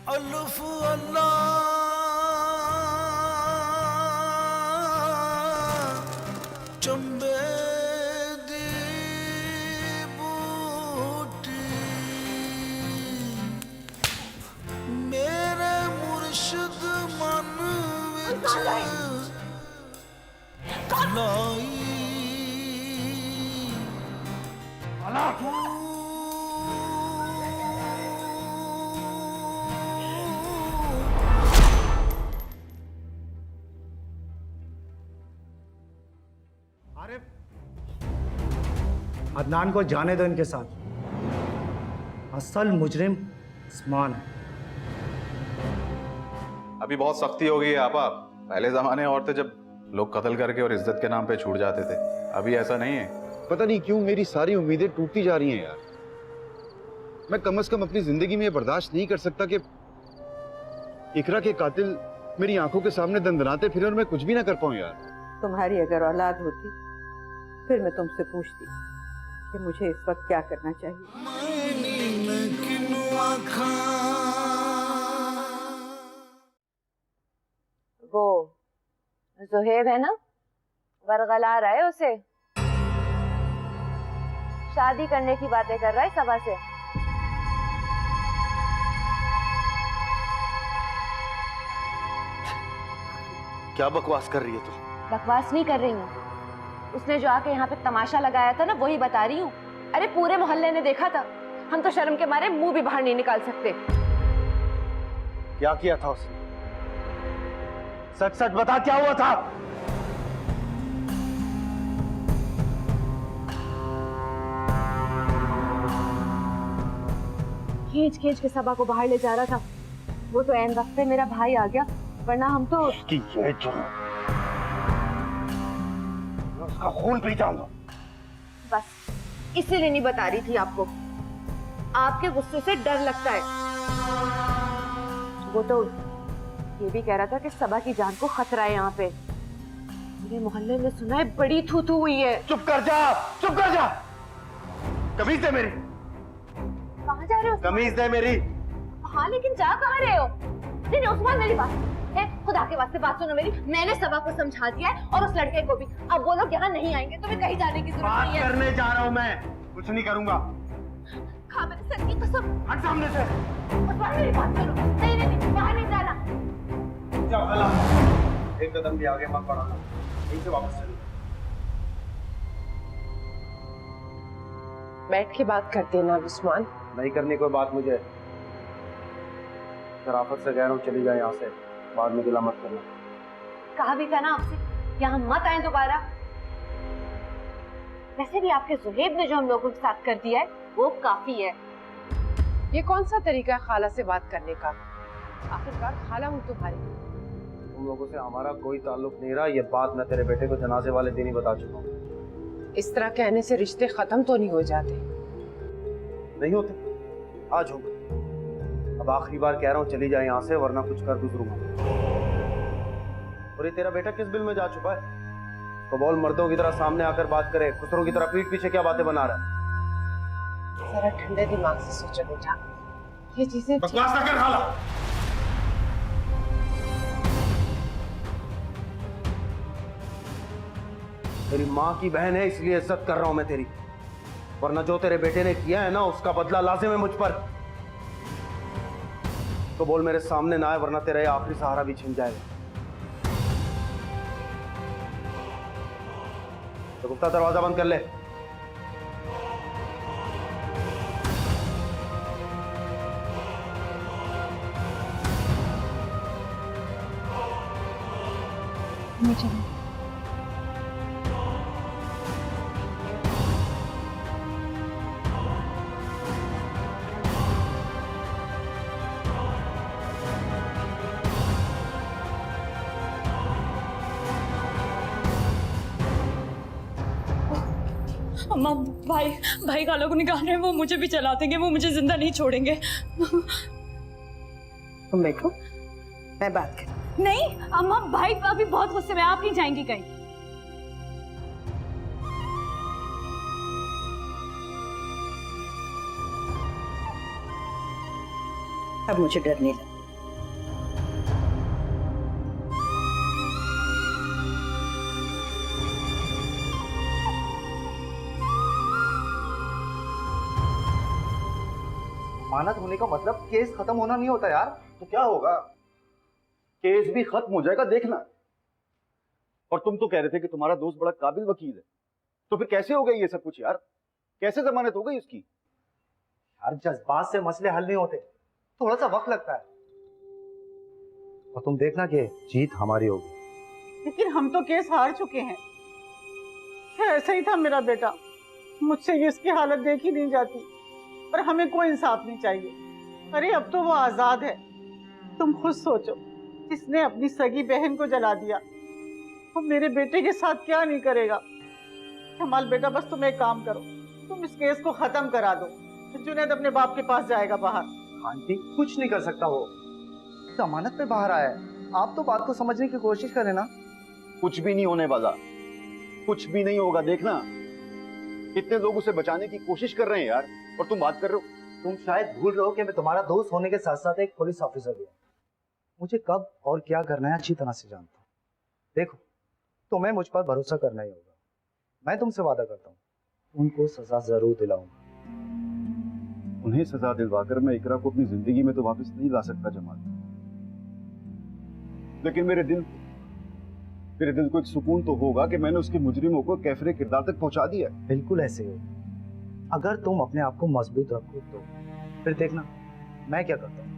अल्फ अल्लाह चंबे दी बूटी मेरे मुर्शिद मन विच लाई अदनान को जाने दो इनके साथ। असल मुजरिम उस्मान है। अभी बहुत सख्ती हो गई है आपा। पहले जमाने और थे जब लोग कत्ल करके और इज्जत के नाम पे छूट जाते थे। अभी ऐसा नहीं है। पता नहीं क्यों मेरी सारी उम्मीदें टूटती जा रही हैं यार। मैं कम से कम अपनी जिंदगी में ये बर्दाश्त नहीं कर सकता कि इकरा के कातिल मेरी आंखों के सामने दंदनाते फिरे और मैं कुछ भी ना कर पाऊं यार। तुम्हारी अगर औलाद होती फिर मैं तुमसे पूछती कि मुझे इस वक्त क्या करना चाहिए। वो जुहेब है ना, वरगला रहा है उसे, शादी करने की बातें कर रहा है सबा से। क्या बकवास कर रही है तू? बकवास नहीं कर रही हूँ, उसने जो आके यहाँ पे तमाशा लगाया था ना वही बता रही हूँ। अरे पूरे मोहल्ले ने देखा था, हम तो शर्म के मारे मुंह भी बाहर नहीं निकाल सकते। क्या किया था उसने? सच सच बता, क्या हुआ था? खींच खींच के सबा को बाहर ले जा रहा था, वो तो ऐन वक्त पे मेरा भाई आ गया, वरना हम तो कि ये जो उसका खून पी जाऊंगा। बस इसीलिए नहीं बता रही थी आपको, आपके गुस्से से डर लगता है। वो तो ये भी कह रहा था कि सबा की जान को खतरा है यहाँ पे। मेरे मोहल्ले में सुना है बड़ी थू-थू हुई है। चुप कर जा, चुप कर जा। कमीज दे मेरी। कहाँ जा रहे हो? कमीज दे मेरी। हाँ लेकिन जा कहाँ रहे हो? नहीं उस्मान मेरी बात है, खुदा के वास्ते बात सुनो मेरी। मैंने सबा को समझा दिया है और उस लड़के को भी। अब वो लोग यहाँ नहीं आएंगे, तुम्हें कहीं जाने की जरूरत नहीं है। बात करने जा रहा हूँ मैं, कुछ नहीं करूंगा। खा मेरे सर की कसम। हट सामने से। उस्मान मेरी बात करो। नहीं बाहर नहीं जाना। जाओ अल्लाह, एक कदम भी आगे मत बढ़ाना, यहीं से वापस चलो। बैठ के बात करते हैं ना उस्मान। नहीं करनी कोई बात मुझे। शराफत से कह रहा हूँ चली जाए यहाँ से, बाद में गिला मत करना। कहा भी था ना आपसे, यहाँ मत आए दोबारा। वैसे भी आपके जुहेब ने जो हम लोगों के साथ कर दिया है वो काफी है। ये कौन सा तरीका है खाला से बात करने का? आखिरकार खाला हूँ तुम्हारी। तुम लोगों से हमारा कोई ताल्लुक नहीं रहा, ये बात मैं तेरे बेटे को जनाजे वाले दिन ही बता चुका हूँ। इस तरह कहने से रिश्ते खत्म तो नहीं हो जाते। नहीं होते, आज होगा। अब आखिरी बार कह रहा हूँ चली जाए यहाँ से, वरना कुछ कर गुजरूंगा। और ये तेरा बेटा किस बिल में जा चुका है? तो बोल, मर्दों की तरह सामने आकर बात करे, खुसरों की तरह पीठ पीछे क्या बातें बना रहा है? जरा ठंडे दिमाग से सोचो बेटा, ये चीजें बकवास ना कर खाला। तेरी माँ की बहन है इसलिए इज्जत कर रहा हूं मैं तेरी, वरना जो तेरे बेटे ने किया है ना उसका बदला लाजिम है मुझ पर। तो बोल मेरे सामने ना आए, वरना तेरा ये आखिरी सहारा भी छिन जाएगा। तो गुप्ता दरवाजा बंद कर ले। अम्मा, भाई खाला को निकाल रहे हैं, वो मुझे भी चला देंगे, वो मुझे जिंदा नहीं छोड़ेंगे। तुम बैठो, मैं बात कर। नहीं अम्मा, भाई अभी बहुत गुस्से में, आप नहीं जाएंगी कहीं। अब मुझे डर नहीं लगता। जमानत होने का मतलब केस खत्म होना नहीं होता यार। तो क्या होगा, केस भी खत्म हो जाएगा, देखना। और तुम तो कह रहे थे कि तुम्हारा दोस्त बड़ा काबिल वकील है, तो फिर कैसे हो गई ये सब कुछ यार? कैसे जमानत हो गई उसकी? यार जज्बात से मसले हल नहीं होते, थोड़ा सा वक्त लगता है। और तुम देखना कि जीत हमारी होगी। लेकिन हम तो केस हार चुके हैं। ऐसा ही था मेरा बेटा, मुझसे ये इसकी हालत देखी नहीं जाती, पर हमें कोई इंसाफ नहीं चाहिए। अरे अब तो वो आजाद है। तुम खुद सोचो, जिसने अपनी सगी बहन को जला दिया वो मेरे बेटे के साथ क्या नहीं करेगा। कमाल बेटा, बस तुम एक काम करो, तुम इस केस को खत्म करा दो। जुनैद अपने बाप के पास जाएगा बाहर। आंटी कुछ नहीं कर सकता, वो जमानत पे बाहर आया है। आप तो बात को समझने की कोशिश करें ना। कुछ भी नहीं होने वाला, कुछ भी नहीं होगा, देखना। कितने लोग उसे बचाने की कोशिश कर रहे हैं यार, और तुम बात कर रहे हो। तुम शायद भूल रहे हो कि मैं तुम्हारा दोस्त होने के साथ साथ एक पुलिस ऑफिसर भी हूँ। मुझे कब और क्या करना है अच्छी तरह से जानता हूँ। देखो, तुम्हें मुझ पर भरोसा करना ही होगा। मैं तुमसे वादा करता हूँ, उनको सजा जरूर दिलाऊंगा। उन्हें सजा दिलवाकर मैं इकरा को अपनी जिंदगी में तो वापस नहीं ला सकता जमाल, लेकिन मेरे दिल को एक सुकून तो होगा कि मैंने उसके मुजरिमों को कैफरे किरदार तक पहुंचा दिया। बिल्कुल ऐसे हो। अगर तुम अपने आप को मजबूत रखो तो फिर देखना मैं क्या करता हूँ।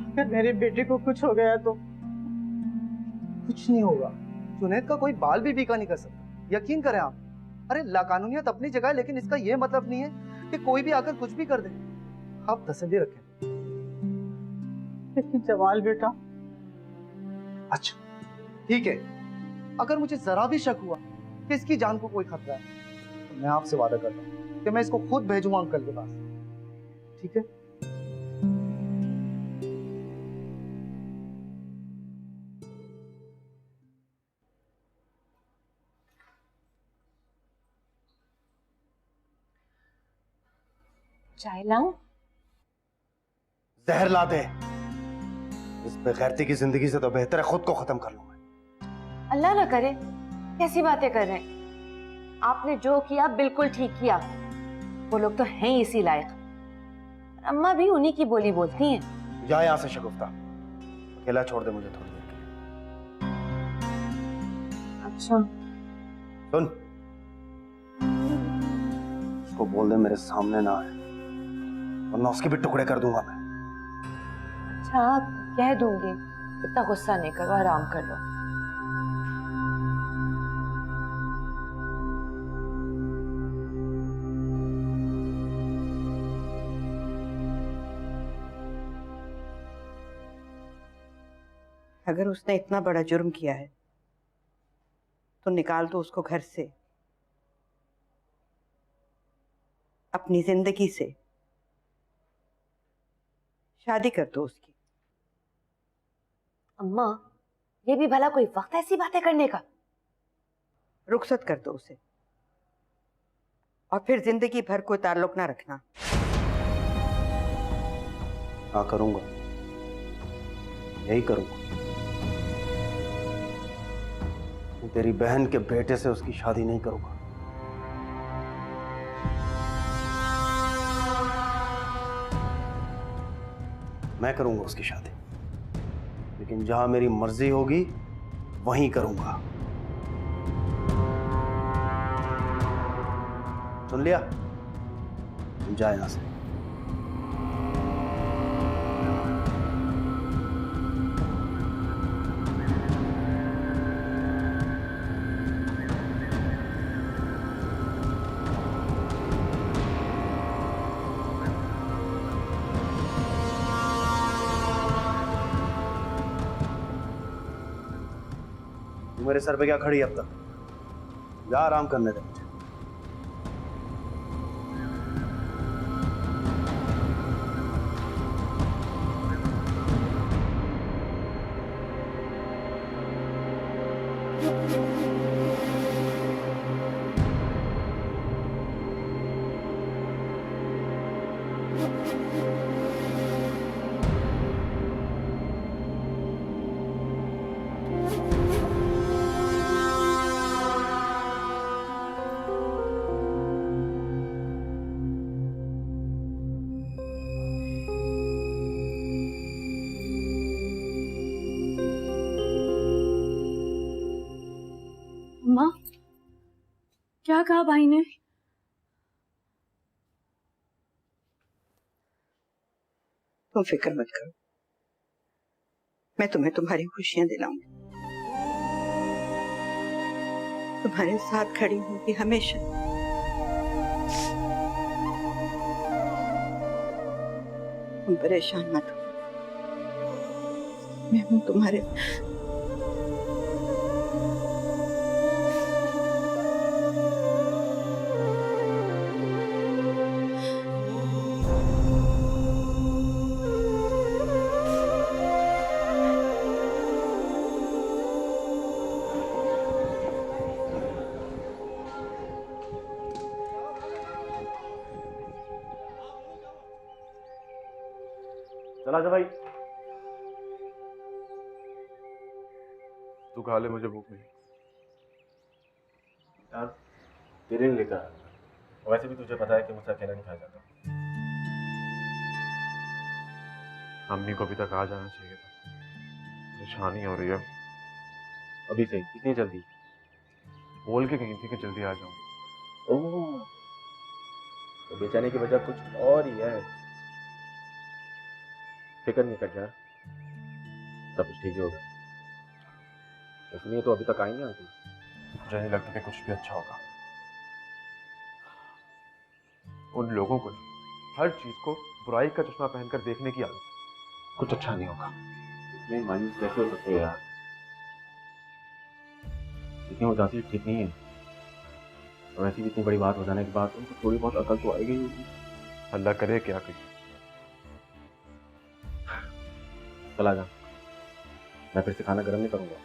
अगर मेरे बेटे को कुछ हो गया तो? कुछ नहीं होगा। जुनैद का कोई बाल भी बीका नहीं कर सकता, यकीन करें आप। अरे लाकानूनियत अपनी जगह है, लेकिन इसका यह मतलब नहीं है कि कोई भी आकर कुछ भी कर दे। आप तसल्ली रखें। लेकिन जमाल बेटा। अच्छा ठीक है, अगर मुझे जरा भी शक हुआ कि इसकी जान को कोई खतरा है, तो मैं आपसे वादा करता हूँ कि मैं इसको खुद भेजूंगा अंकल के पास। ठीक है? चाय लाऊं? जहर ला दे। इस बेगैरती की जिंदगी से तो बेहतर है खुद को खत्म कर लूं मैं। अल्लाह ना करे, कैसी बातें कर रहे हैं। आपने जो किया बिल्कुल ठीक किया। वो लोग तो हैं ही इसी लायक। अम्मा भी उन्हीं की बोली बोलती हैं। जा यहाँ से शगुफ्ता, अकेला छोड़ दे मुझे थोड़ी देर के लिए। अच्छा सुन, उसको बोल दे मेरे सामने ना आए, वरना उसके भी टुकड़े कर दूंगा मैं। अच्छा कह दूंगी, इतना गुस्सा नहीं करो, आराम कर लो। अगर उसने इतना बड़ा जुर्म किया है तो निकाल दो उसको घर से, अपनी जिंदगी से। शादी कर दो उसकी। अम्मा, ये भी भला कोई वक्त है ऐसी बातें करने का? रुखसत कर दो उसे, और फिर जिंदगी भर कोई ताल्लुक ना रखना। हाँ करूंगा, यही करूंगा। मैं तेरी बहन के बेटे से उसकी शादी नहीं करूंगा। मैं करूंगा उसकी शादी, लेकिन जहां मेरी मर्जी होगी वहीं करूंगा। सुन लिया? जा यहां से। मेरे सर पे क्या खड़ी है अब तक? जा आराम करने दे मुझे। क्या कहा भाई ने? तुम फिक्र मत करो, मैं तुम्हें तुम्हारी खुशियां दिलाऊंगी, तुम्हारे साथ खड़ी होंगी हमेशा। तुम परेशान मत हो, मैं हूं तुम्हारे। चला जा भाई, तू खा ले, मुझे भूख नहीं। यार तेरे लिए लेकर आया, वैसे भी तुझे पता है कि मुझसे अकेला नहीं खाया जाता। अम्मी को अभी तक आ जाना चाहिए था, परेशानी हो रही है। अभी से इतनी जल्दी बोल के कहीं थी कि जल्दी आ जाऊंगी। ओह, तो बेचैनी की वजह कुछ और ही है। फिक्र नहीं कर जा, सब कुछ ठीक ही होगा। इसलिए तो अभी तक आई नहीं आती। मुझे नहीं लगता कि कुछ भी अच्छा होगा। उन लोगों को हर चीज को बुराई का चश्मा पहनकर देखने की आदत है। कुछ अच्छा नहीं होगा। इतने मायूस कैसे हो सकते हो यार? इतनी उदासी ठीक नहीं है। और ऐसी भी इतनी बड़ी बात हो जाने के बाद उनको थोड़ी बहुत अकल तो आएगी ही। अल्लाह करे क्या करे। चला जा, मैं फिर से खाना गर्म नहीं करूंगा।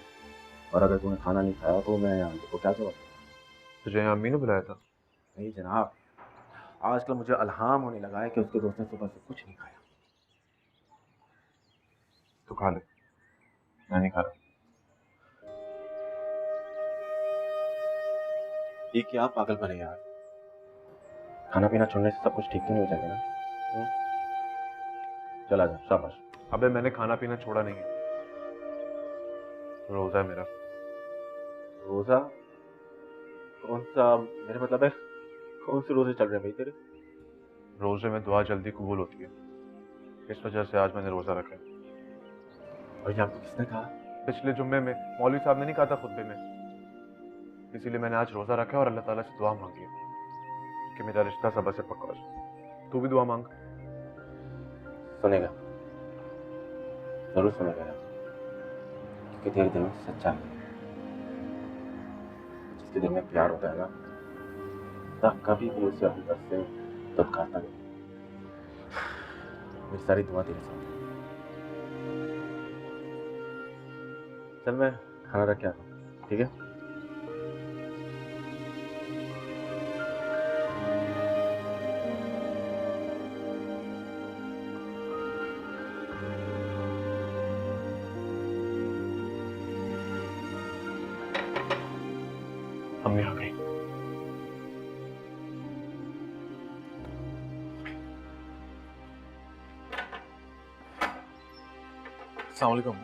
और अगर तूने खाना नहीं खाया तो मैं को क्या जवाब? तुझे अम्मी ने बुलाया था? नहीं जनाब, आजकल मुझे अल्हाम होने लगा है कि उसके दोस्त ने सुबह से कुछ नहीं खाया। तू खा ले, मैं नहीं खा रहा। ये क्या पागलपन है यार? खाना पीना छोड़ने से सब कुछ ठीक तो नहीं हो जाएगा ना? चला जा, शाबाश। अबे मैंने खाना पीना छोड़ा नहीं है, रोजा है मेरा। रोजा? कौन सा? मेरे मतलब है कौन से रोजे चल रहे हैं भाई तेरे? रोजे में दुआ जल्दी कबूल होती है, इस वजह से आज मैंने रोजा रखा है। और ये आपको किसने कहा? पिछले जुम्मे में मौलवी साहब ने नहीं कहा था खुतबे में, इसीलिए मैंने आज रोजा रखा है और अल्लाह ताला से दुआ मांगी है कि मेरा रिश्ता सब्र से पक्का हो जाए। तू भी दुआ मांग। सुनेगा, जरूर सुनेगा यार, क्योंकि तेरे दिल में सच्चा है। जिसके दिल में प्यार होता है ना, तब कभी भी उसे अपनी तरफ से दुत्कारता नहीं। मेरी सारी दुआ तेरे साथ है। चल मैं खाना रख के आता हूँ, ठीक है? अम्मी आ गई। अस्सलाम वालेकुम।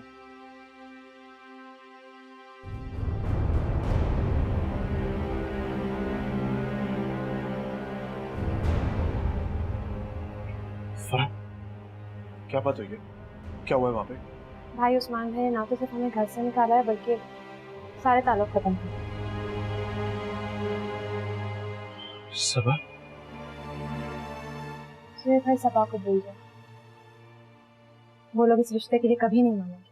क्या बात हुई है? क्या हुआ है वहाँ पे? भाई उस्मान भाई ने ना तो सिर्फ हमें घर से निकाला है बल्कि सारे ताल्लुक खत्म कर दिए। सबा? भाई सबा को भूल जाओ, वो लोग इस रिश्ते के लिए कभी नहीं मानेंगे।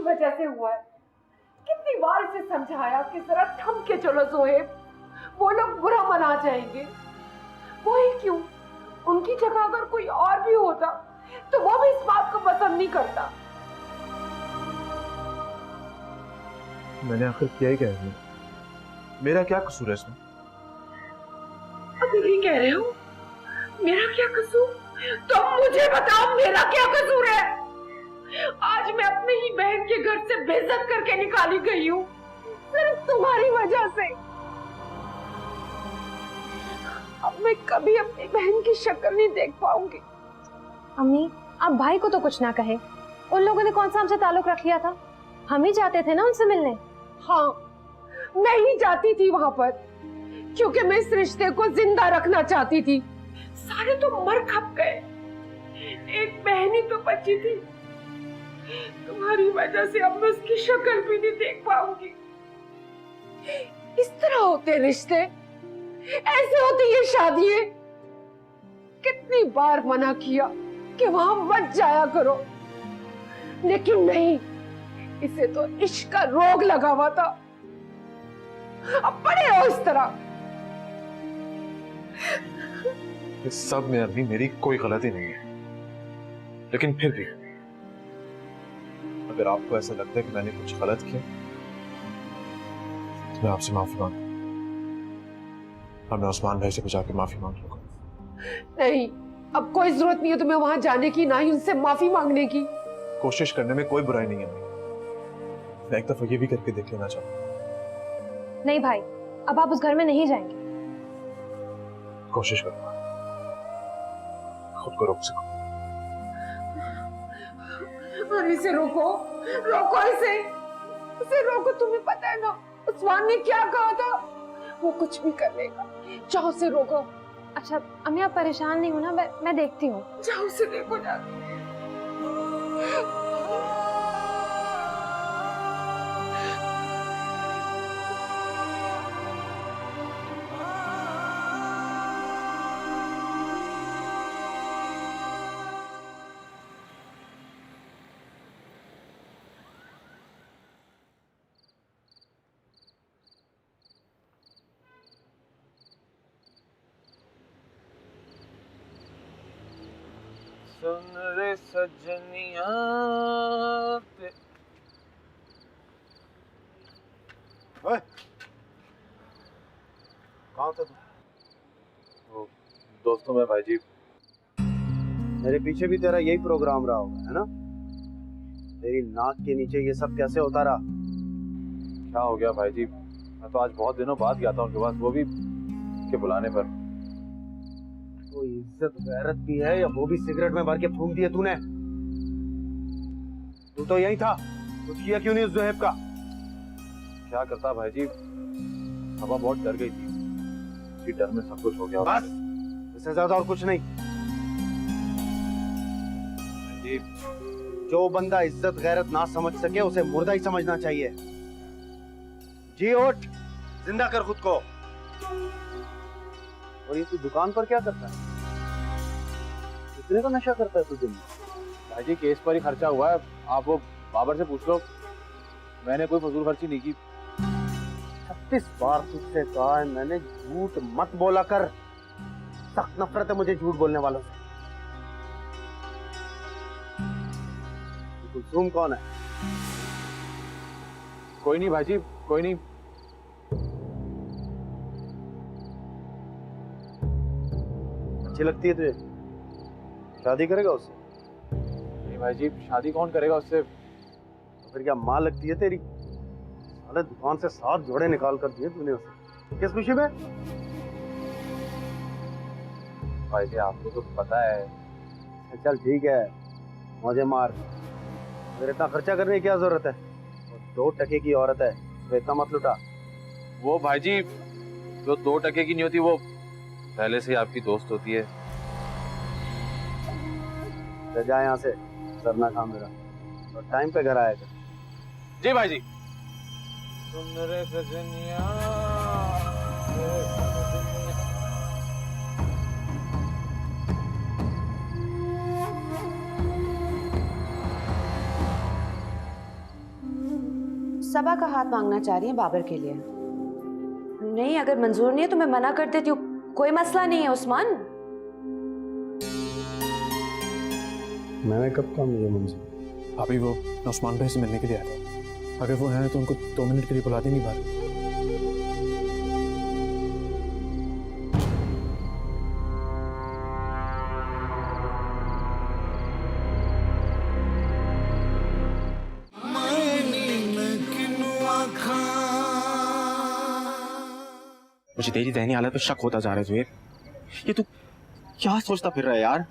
वजह से हुआ है। कितनी बार इसे समझाया कि जरा थम के चलो जोहेब, वो लोग बुरा मना जाएंगे। वो ही क्यों, उनकी जगह अगर कोई और भी होता तो वो भी इस बात को पसंद नहीं करता। मैंने आखिर किया ही क्या है? मेरा क्या कसूर है इसमें? नहीं कह रहे हो? मेरा क्या कसूर? तुम मुझे बताओ, मेरा क्या कसूर है? आज मैं अपनी ही बहन के घर से बेइज्जत करके निकाली गई हूँ, सिर्फ तुम्हारी वजह से। अब मैं कभी अपनी बहन की शक्ल नहीं देख पाऊंगी। अम्मी, आप भाई को तो कुछ ना कहे। उन लोगों ने कौन सा हमसे ताल्लुक रख लिया था? हम ही जाते थे ना उनसे मिलने। हाँ, मैं ही जाती थी वहां पर, क्योंकि मैं इस रिश्ते को जिंदा रखना चाहती थी। सारे तो मर खप गए, एक बहन ही तो बची थी। तुम्हारी वजह से अब मैं उसकी शक्ल भी नहीं देख पाऊंगी। इस तरह होते रिश्ते, ऐसे होती ये शादियां। कितनी बार मना किया कि वहां मत जाया करो, लेकिन नहीं, इसे तो इश्क का रोग लगा हुआ था। अब पड़े हो इस तरह। इस सब में अभी मेरी कोई गलती नहीं है, लेकिन फिर भी अगर आपको ऐसा लगता है कि मैंने कुछ गलत किया तो मैं आपसे माफी मांगता हूं, और मैं उस्मान भाई से जाके माफी मांग लूंगा। नहीं, अब कोई जरूरत नहीं है तुम्हें वहां जाने की, ना ही उनसे माफी मांगने की। कोशिश करने में कोई बुराई नहीं है। मैं एक दफा ये भी करके देख लेना चाहता हूं। नहीं भाई, अब आप उस घर में नहीं जाएंगे। कोशिश करूंगा, खुद को रोक सकूं। अरे इसे रोको, रोको इसे रोको। तुम्हें पता है ना उस्मान ने क्या कहा था? वो कुछ भी कर लेगा, जाओ उसे रोको। अच्छा अम्मी, आप परेशान नहीं हो ना? मैं देखती हूँ। जाओ उसे देखो जाके। सुन रे सजनिया कहाँ था तू? वो दोस्तों में भाई जी। मेरे पीछे भी तेरा यही प्रोग्राम रहा होगा, है ना? तेरी नाक के नीचे ये सब कैसे होता रहा? क्या हो गया भाई जी? मैं तो आज बहुत दिनों बाद गया था उनके पास, वो भी के बुलाने पर। कोई इज्जत गैरत भी है या वो भी सिगरेट में भर के फूंक दिए तूने? तू तो यही था, कुछ किया क्यों नहीं उस जोहेब का? क्या करता भाई जी, हवा बहुत डर गई थी, इसी डर में सब कुछ हो गया। बस, इससे ज्यादा और कुछ नहीं। जी, जो बंदा इज्जत गैरत ना समझ सके उसे मुर्दा ही समझना चाहिए। जी उठ, जिंदा कर खुद को। और ये तू दुकान पर क्या करता है? कितने का नशा करता है तू दिन में? भाई जी केस पर ही खर्चा हुआ है, आप वो बाबर से पूछ लो, मैंने कोई फजूल खर्ची नहीं की। 36 बार तुझसे कहा है मैंने, झूठ मत बोला कर। सख्त नफरत है मुझे झूठ बोलने वालों से। कुलसूम कौन है? कोई नहीं भाई जी, कोई नहीं। अच्छी लगती है तुझे? शादी करेगा उससे? नहीं भाई जी, शादी कौन करेगा उससे? तो फिर क्या माँ लगती है तेरी? साले दुकान से 7 जोड़े निकाल कर दिए तूने उसे, किस खुशी में? भाई जी आपको तो पता है। चल ठीक है, मौजे मार। फिर इतना खर्चा करने की क्या जरूरत है? 2 टके की औरत है, तो इतना मत लुटा। वो भाई जी जो 2 टके की नहीं होती, वो पहले से ही आपकी दोस्त होती है। जा यहाँ से, सरना काम मेरा, और टाइम पे घर आया कर। जी भाई जी। सुन रे सजनिया, सबा का हाथ मांगना चाह रही है बाबर के लिए। नहीं, अगर मंजूर नहीं है तो मैं मना कर देती हूँ, कोई मसला नहीं है उस्मान। मैंने कब कहा मुझे मंजूर? अभी वो उस्मान भाई से मिलने के लिए आया था, अगर वो हैं तो उनको 2 मिनट के लिए बुला देंगी बाहर। मुझे तेरी ज़हनी हालत पे शक होता जा रहा है ज़ुहैब। ये तू क्या सोचता फिर रहा है यार?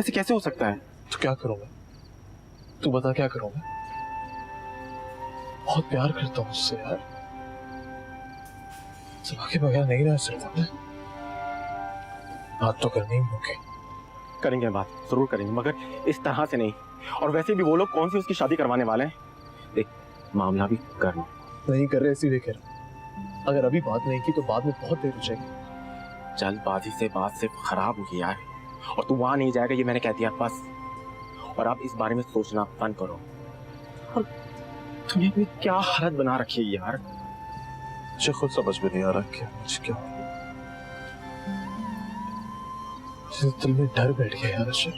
ऐसे कैसे हो सकता है? तो क्या करूं मैं? तू बता क्या करूं मैं? बहुत प्यार करता हूँ उससे यार। सबा के बगैर नहीं रह सकता मैं। बात तो करनी ही होगी। करेंगे बात, जरूर करेंगे, मगर इस तरह से नहीं। और वैसे भी वो लोग कौन सी उसकी शादी करवाने वाले हैं? देख, मामला भी करना नहीं कर रहे, इसीलिए कह रहा हूं। अगर अभी बात नहीं की तो बाद में बहुत देर हो जाएगी। जल्दबाजी से बात सिर्फ खराब होगी यार, और तू वहां नहीं जाएगा ये मैंने कह दिया बस। और आप इस बारे में सोचना बंद करो। और तुमने अपनी क्या हालत बना रखी है यार? मुझे खुद समझ में नहीं आ रहा क्या मुझे क्या दिल में डर बैठ गया यार अशर।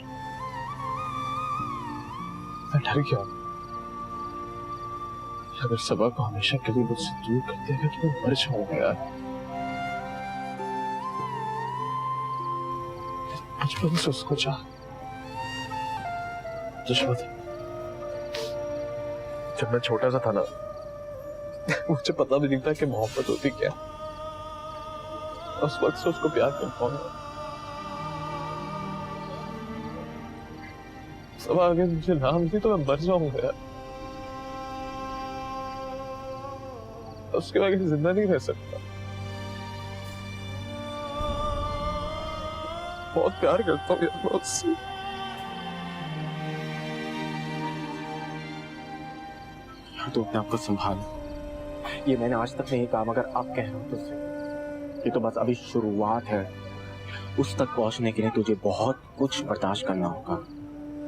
मैं डर गया। अगर सबा को हमेशा के लिए मुझसे दूर कर देगा तो मैं मर जाऊंगा यार। बचपन से उसको चाह जब मैं छोटा सा था ना, मुझे पता भी नहीं था कि मोहब्बत होती क्या। उस वक्त से उसको प्यार करता हूँ। सब आगे मुझे ना मिली तो मैं मर जाऊंगा यार। उसके बगैर जिंदा नहीं रह सकता। बहुत प्यार करता हूँ यार उससे। यार तू अपने आप को संभाल। ये मैंने आज तक नहीं कहा, मगर अब कह रहा हूँ तुझसे। ये तो बस अभी शुरुआत है। उस तक पहुंचने के लिए तुझे बहुत कुछ बर्दाश्त करना होगा,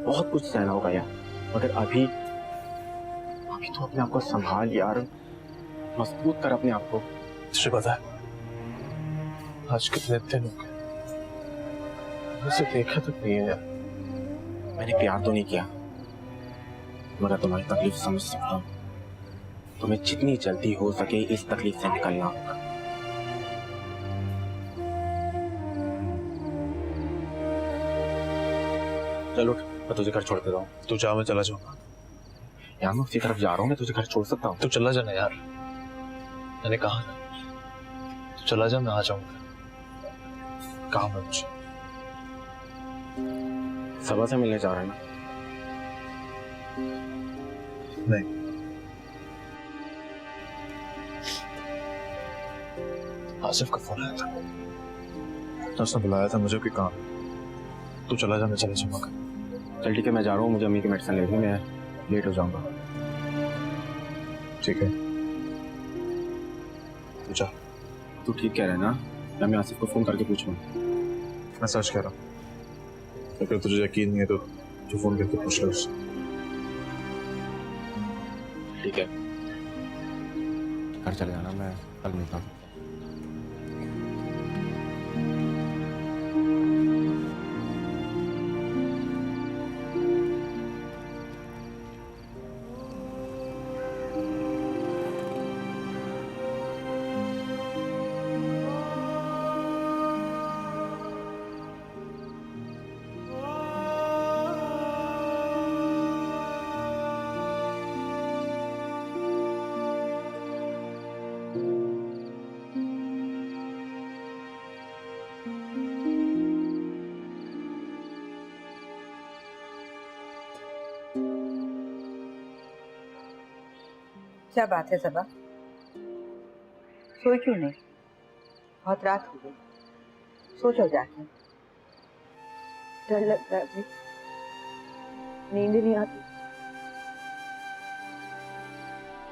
बहुत कुछ सहना होगा यार। मगर अभी तो अपने आप को संभाल यार, मजबूत कर अपने आप को। तुझे पता है आज कितने दिन हो गए मुझे देखा तक नहीं है यार। मैंने प्यार तो नहीं किया, मगर तुम्हारी तकलीफ समझ सकता हूँ। तुम्हें जितनी जल्दी हो सके इस तकलीफ से निकलना होगा। चलो मैं तुझे घर छोड़ देता हूँ। तू जा, मैं चला जाऊंगा यार। मैं उसी तरफ जा रहा हूँ, मैं तुझे घर छोड़ सकता हूँ। तू चला जाना यार, मैंने कहा ना। तू चला जा, मैं आ जाऊंगा। काम है मुझे। सबा से मिलने जा रहे हैं ना? नहीं, आसिफ का फोन आया था, उसने बुलाया था मुझे, कोई काम। तू चला जा, मैं चले जाऊंगा। चल ठीक है, मैं जा रहा हूँ। मुझे अम्मी की मेडिसिन लेनी है, मैं लेट हो जाऊंगा। ठीक है, तू जा। तू ठीक कह रहा है ना? मैं आसिफ को फोन करके पूछूं। मैं सच कह रहा हूँ। अगर तुझे यकीन नहीं है तो तू फोन करके पूछ ले उससे। ठीक है, घर चले जाना, मैं कल मिलता हूँ। क्या बात है सबा, सोई क्यों नहीं? बहुत रात हो गई, सो जाओ जाके। डर लगता है अभी, नींद नहीं आती।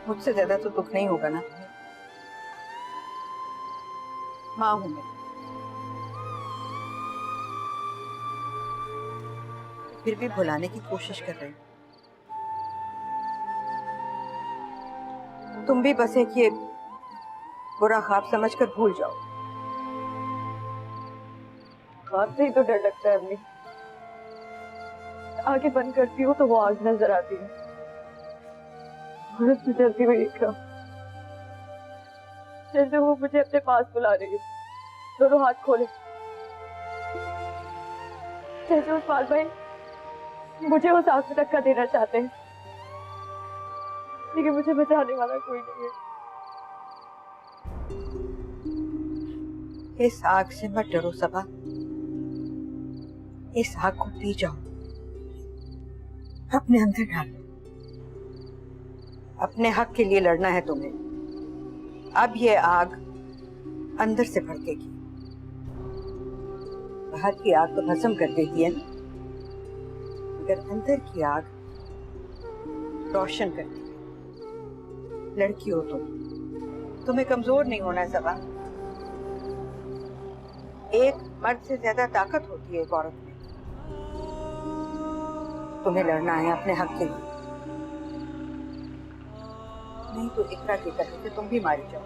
मुझसे ज्यादा तो दुख नहीं होगा ना? माँ हूं मैं, फिर भी भुलाने की कोशिश कर रही हूँ। तुम भी बस एक ये बुरा ख्वाब समझकर भूल जाओ। ख्वाब से ही तो डर लगता है अम्मी। आंखें बंद करती हूँ तो वो आग नजर आती है, और उससे जल्दी हुई इकराम, जैसे वो मुझे अपने पास बुला रही है, दोनों हाथ खोले, जैसे उस्मान भाई मुझे उस आग में धक्का देना चाहते हैं, लेकिन मुझे बचाने वाला कोई नहीं है। इस आग से मत डरो सबा, इस आग को पी जाओ, अपने अंदर डालो। अपने हक के लिए लड़ना है तुम्हें। अब ये आग अंदर से भड़केगी। बाहर की आग तो भस्म कर देती है ना, मगर अंदर की आग रोशन करती है। लड़की हो तुम्हें कमजोर नहीं होना है सबा। एक मर्द से ज्यादा ताकत होती है एक औरत में। तुम्हें लड़ना है अपने हक के लिए, नहीं तो इकरा की तरह से तुम भी मारी जाओ।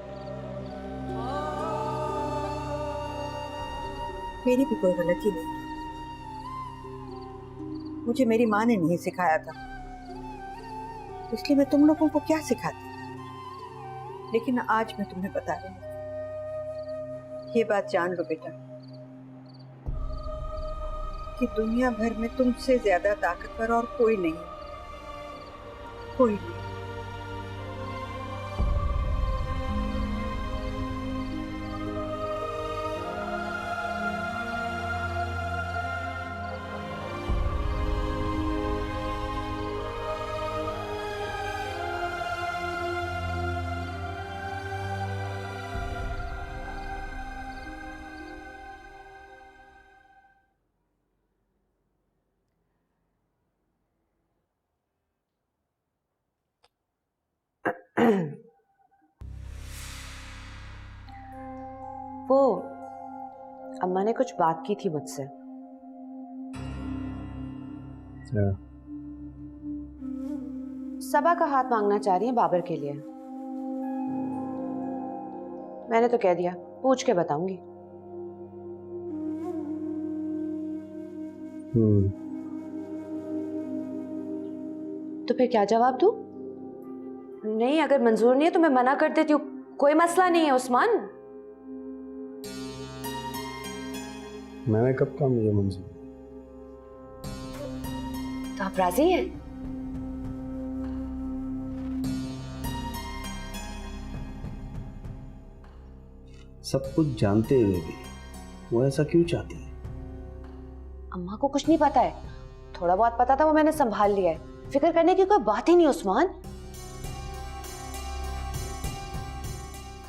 मेरी भी कोई गलती नहीं, मुझे मेरी माँ ने नहीं सिखाया था, इसलिए मैं तुम लोगों को क्या सिखाती। लेकिन आज मैं तुम्हें बता रही हूँ, ये बात जान लो बेटा कि दुनिया भर में तुमसे ज्यादा ताकतवर और कोई नहीं, कोई नहीं। वो अम्मा ने कुछ बात की थी मुझसे। सबा का हाथ मांगना चाह रही है बाबर के लिए। मैंने तो कह दिया पूछ के बताऊंगी। तो फिर क्या जवाब दूं? नहीं, अगर मंजूर नहीं है तो मैं मना कर देती हूँ, कोई मसला नहीं है उस्मान। मैंने कब कहा मुझे मंजूर? तो आप राजी हैं? सब कुछ जानते हुए भी वो ऐसा क्यों चाहती है? अम्मा को कुछ नहीं पता है, थोड़ा बहुत पता था वो मैंने संभाल लिया है। फिक्र करने की कोई बात ही नहीं उस्मान।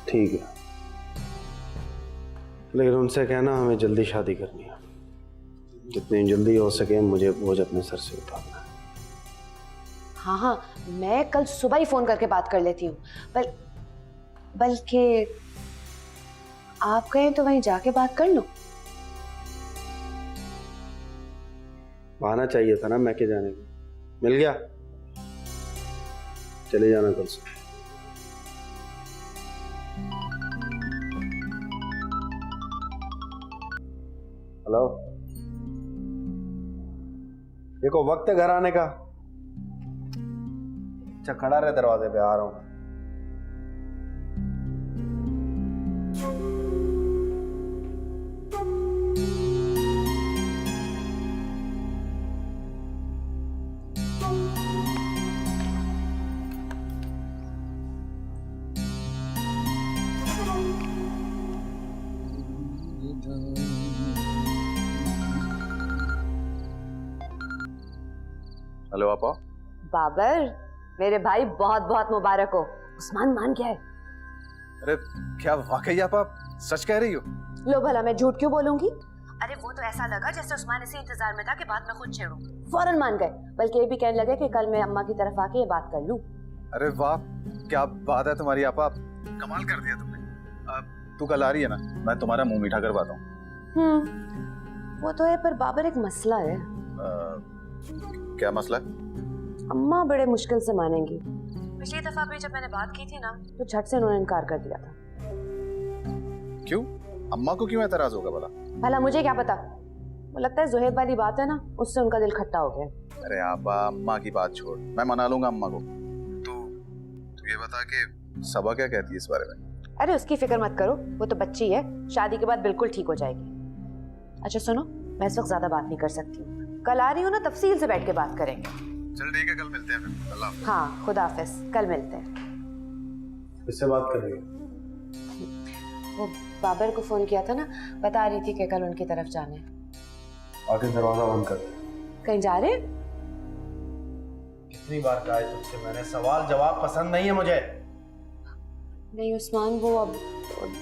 ठीक है, लेकिन उनसे कहना हमें जल्दी शादी करनी है। जितनी जल्दी हो सके मुझे बोझ अपने सर से उतारना है। हाँ हाँ, मैं कल सुबह ही फोन करके बात कर लेती हूँ। बल्कि आप कहें तो वहीं जाके बात कर लो। आना चाहिए था ना मैं के जाने को, मिल गया। चले जाना कल से। हेलो, देखो वक्त है घर आने का। अच्छा खड़ा रहे दरवाजे पे, आ रहा हूं। हेलो आपा। बाबर, मेरे भाई बहुत बहुत मुबारक हो, उस्मान मान गया है। अरे क्या वाकई आप सच कह रही हो? लो भला मैं झूठ क्यों बोलूंगी? अरे वो तो ऐसा लगा जैसे उस्मान इसी इंतजार में था कि बात मैं खुद छेड़ूं। फौरन मान गए, बल्कि ये भी कहने लगे कि कल मैं अम्मा की तरफ आके ये बात कर लूं। अरे वाह, क्या बात है तुम्हारी आपा, कमाल कर दिया तुमने। तू कल आ रही है ना, मैं तुम्हारा मुंह मीठा करवाता हूँ। वो तो है, पर बाबर एक मसला है। क्या मसला है? अम्मा बड़े मुश्किल से मानेंगी। पिछली दफा भी जब मैंने बात की थी ना, तो झट से उन्होंने इनकार कर दिया था। क्यों? अम्मा को क्यों एतराज होगा भला मुझे क्या पता। वो लगता है ज़ुहैब वाली बात है ना, उससे उनका दिल खट्टा हो गया। अरे आपा, अम्मा की बात छोड़, मैं मना लूंगा अम्मा को। तू ये बता कि सबा क्या कहती है इस बारे में? अरे उसकी फिक्र मत करो, वो तो बच्ची है, शादी के बाद बिल्कुल ठीक हो जाएगी। अच्छा सुनो, मैं इस वक्त ज्यादा बात नहीं कर सकती, कल आ रही हूँ ना, तफसील से बैठ के बात करेंगे। चल ठीक है, कल मिलते हैं फिर। अल्लाह हाफ़िज़। हाँ खुदा हाफिज, कल मिलते हैं। किससे बात करेंगे? वो बाबर को फोन किया था ना, बता रही थी कि कल उनकी तरफ जाना है। आके दरवाजा बंद कर। कहीं जा रहे? कितनी बार कहा है तुझसे मैंने, सवाल जवाब पसंद नहीं है मुझे। नहीं उस्मान, वो अब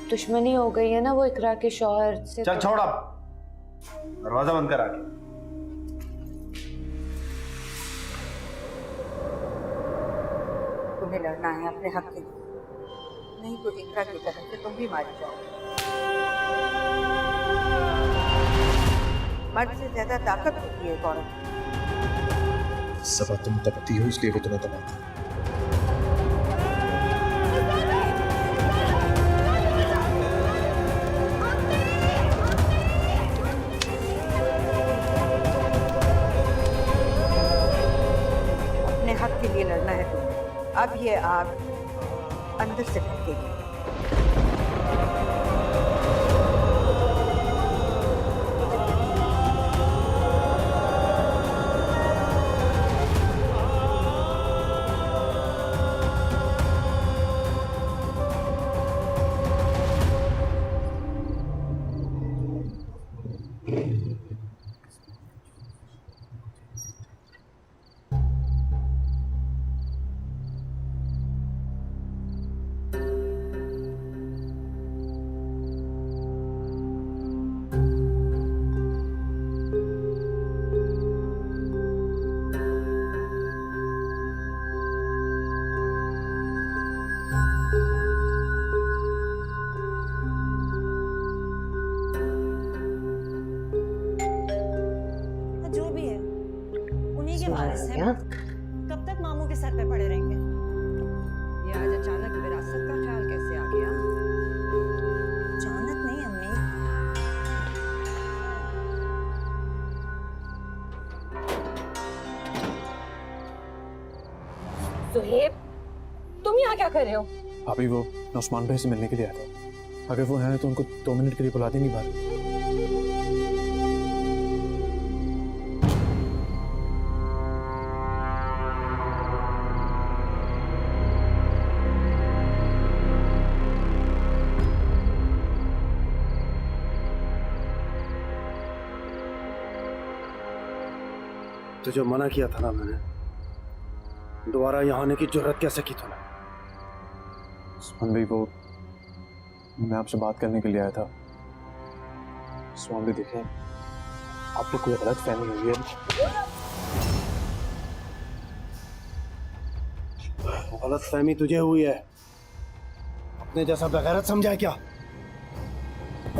दुश्मनी हो गई है ना वो इकरा के शौहर से। चल छोड़ अब, दरवाजा बंद कर आके। तुम्हें लड़ना है अपने हक के लिए, नहीं तो इकरा की तरह से तुम भी मारी जाओ। मर्द से ज्यादा ताकत होती है एक औरत। सबा तुम तपती हो इसलिए वो तुम्हें दबाता है। अपने हक के लिए लड़ना है तुम्हें। अब ये आग अंदर से भड़केगी। जो भी है उन्हीं के वारिस है। कब तक मामू के सर पे पड़े रहेंगे? ये आज अचानक विरासत का ख्याल कैसे आ गया? अचानक नहीं अम्मी, सुहेब, तुम यहाँ क्या कर रहे हो? अभी वो उस्मान भाई से मिलने के लिए आया था। अगर वो हैं तो उनको 2 मिनट के लिए बुला देंगी बाहर। तुझे मना किया था ना मैंने, दोबारा यहाँ आने की जरूरत कैसे की तूने? उस्मान भाई, वो मैं आपसे बात करने के लिए आया था। उस्मान भाई देखें, आपको कोई गलत फहमी हुई है। गलत फहमी तुझे हुई है, अपने जैसा बेगैरत समझा है क्या?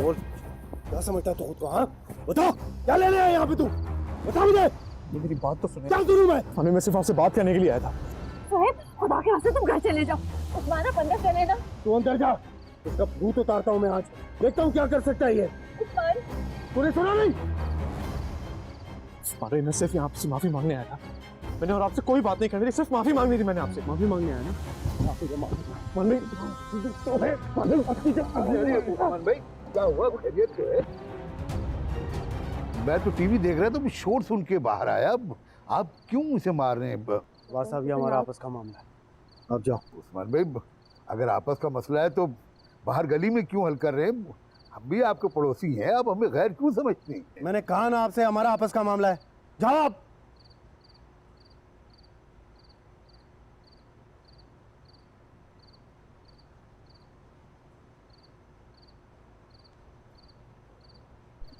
और क्या समझता है तू खुद को? हाँ बताओ, क्या ले आया यहाँ पे तू? बता मुझे। मेरी बात तो सुने। क्या सुनूं मैं? हमें, मैं सिर्फ आपसे बात करने के लिए आया था। सुहेब, खुदा के वास्ते तुम घर चले जाओ। उस्मान आप अंदर चले जाओ। तू अंदर जा, इसका भूत उतारता हूँ मैं आज, देखता हूँ क्या कर सकता है ये। उस्मान, तूने सुना नहीं? उस्मान भाई, मैं सिर्फ यहाँ से माफी मांगने आया था। मैंने और आपसे कोई बात नहीं करनी थी, सिर्फ माफी मांगनी थी मैंने आपसे। माफी मांगने आया ना? मन भाई क्या हुआ, खैरियत से है? मैं तो टीवी देख रहा था, तो शोर सुन के बाहर आया। आप क्यों उसे मार रहे हैं? वाह साहब, ये हमारा आपस का मामला है। अब जाओ। उस्मान भाई, अगर आपस का मसला है तो बाहर गली में क्यों हल कर रहे हैं? हम भी आपके पड़ोसी हैं, आप हमें गैर क्यों समझते हैं? मैंने कहा ना आपसे, हमारा आपस का मामला है। जाओ आप।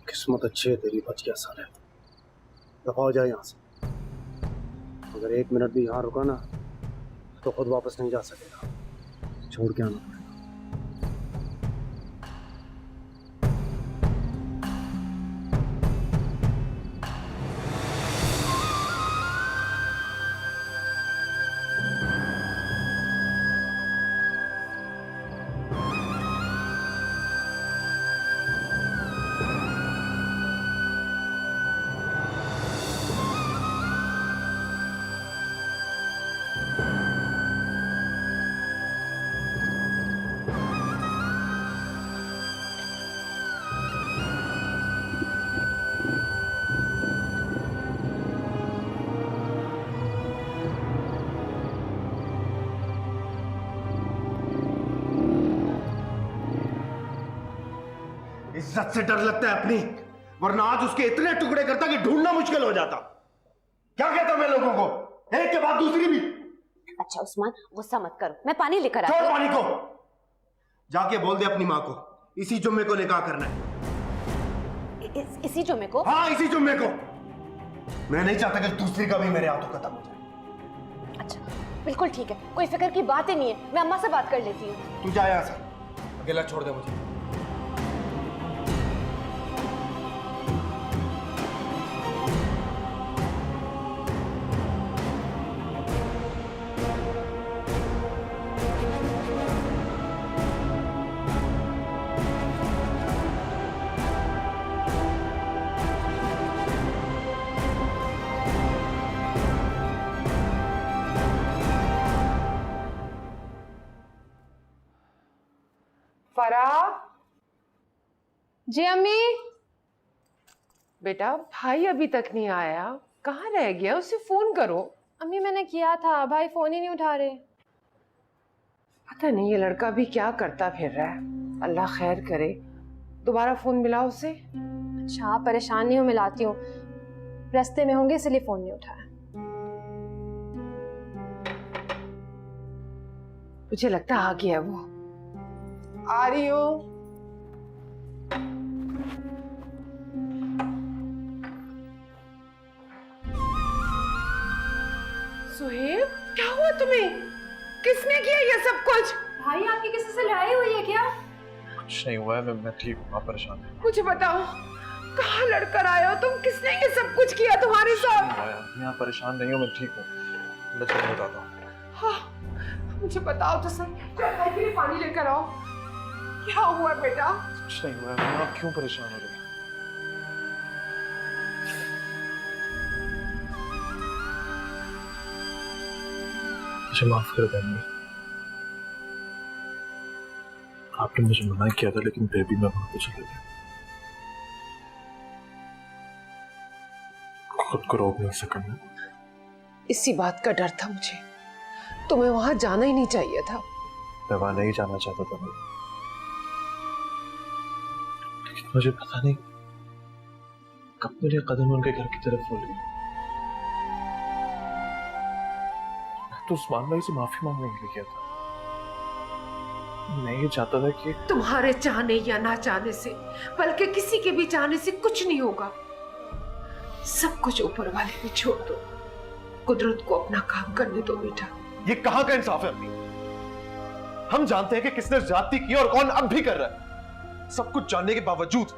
किस्मत अच्छी है तेरी, बच गया साले। दफा हो जाए यहाँ से। अगर 1 मिनट भी यहाँ रुका ना तो खुद वापस नहीं जा सकेगा, छोड़ के आना पड़ेगा। इज्जत से डर लगता है अपनी, वरना आज उसके इतने टुकड़े करता कि ढूंढना मुश्किल हो जाता। क्या कहता मैं लोगों को, एक के बाद दूसरी भी। अच्छा उस्मान गुस्सा मत करो, मैं पानी लेकर आती छोड़ हूँ। पानी को, जाके बोल दे अपनी माँ को इसी जुम्मे को निकाह करना है। इसी जुम्मे को? हाँ इसी जुम्मे को। मैं नहीं चाहता कि दूसरी का भी मेरे हाथों खत्म हो जाए। अच्छा बिल्कुल ठीक है, कोई फिक्र की बात ही नहीं है, मैं अम्मा से बात कर लेती हूँ। तू जा यहाँ से, अकेला छोड़ दे मुझे। फराह। जी अम्मी। बेटा भाई अभी तक नहीं आया, कहाँ रह गया? उसे फोन करो। अम्मी मैंने किया था, भाई फोन ही नहीं उठा रहे। पता नहीं ये लड़का भी क्या करता फिर रहा है, अल्लाह खैर करे। दोबारा फोन मिलाओ उसे। अच्छा परेशान नहीं हूँ, मिलाती हूँ, रास्ते में होंगे इसलिए फोन नहीं उठाया। मुझे लगता आ गया वो। आ रही हूँ। सुहेब क्या हुआ तुम्हें? किसने किया ये सब कुछ? भाई आपकी किसी से लड़ाई हुई है क्या? कुछ नहीं हुआ है, मैं ठीक हूँ, आप परेशान हैं। मुझे बताओ कहाँ लड़कर आए हो तुम? किसने ये सब कुछ किया तुम्हारे साथ? मैं आप परेशान नहीं हूँ, मैं ठीक हूँ, मैं चलो बताता हूँ। हाँ मुझे बताओ तो सही, चल भाई के लिए पानी लेकर आओ। क्या हुआ बेटा? कुछ नहीं हुआ है, आप क्यों परेशान हो रही हैं? मुझे माफ कर देंगे, आपने मुझे मना किया था लेकिन फिर भी मैं वहां पे चला गया। खुद को रोक नहीं सका मैं। इसी बात का डर था मुझे, तुम्हें वहां जाना ही नहीं चाहिए था। मैं वहां नहीं जाना चाहता था, लेकिन मुझे पता नहीं कब मेरे कदम उनके घर की तरफ हो गए। तो उस्मान भाई से माफी मांगने के लिए किया था। मैं ये चाहता था कि तुम्हारे चाहने या ना चाहने से, बल्कि किसी के भी चाहने से कुछ नहीं होगा। सब कुछ ऊपर वाले पे छोड़ दो, कुदरत को अपना काम करने दो बेटा। ये कहाँ का इंसाफ है अपनी? हम जानते हैं कि किसने ज्यादती की और कौन अब भी कर रहा है। सब कुछ जानने के बावजूद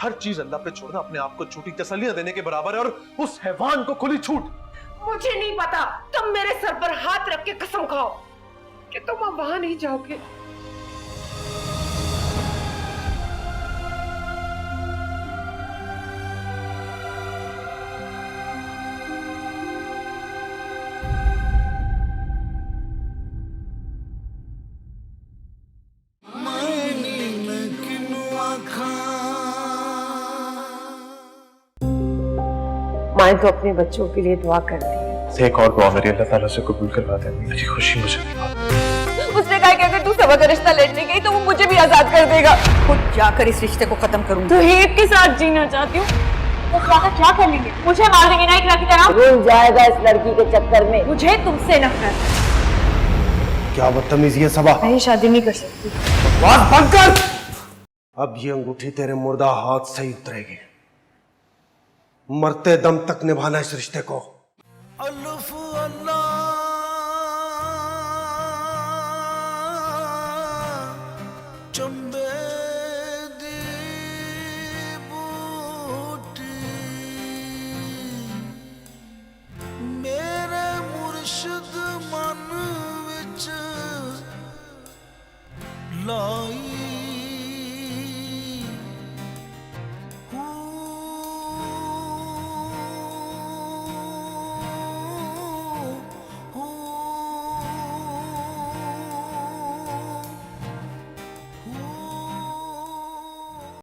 हर चीज अल्लाह पे छोड़ना अपने आप को झूठी तसल्लियां देने के बराबर है, और उस हैवान को खुली छूट। मुझे नहीं पता, तुम मेरे सर पर हाथ रख के कसम खाओ कि तुम अब वहां नहीं जाओगे। माँ तो अपने बच्चों के लिए दुआ करती है। एक और दुआ मेरी अल्लाह ताला से कबूल करवा दे, मेरी खुशी मुझे दिला। उसने कहा कि अगर तू सबा का रिश्ता लड़ने गई तो वो मुझे भी आजाद कर देगा। खुद जाकर इस रिश्ते को खत्म करूंगी। तो हेब के साथ जीना चाहती हूँ, तो क्या कर लेंगे? मुझे मार देंगे ना इकरा की तरह? रुल जाएगा इस लड़की के चक्कर में। मुझे तुमसे नफरत। क्या बदतमीजी है सबा? मैं शादी नहीं कर सकती। बकवास बंद कर। अब ये अंगूठी तेरे मुर्दा हाथ से ही उतरेगी। मरते दम तक निभाना इस रिश्ते को। अल्लाह अल्लाह चंबे दी बूटी मेरे मुर्शिद मन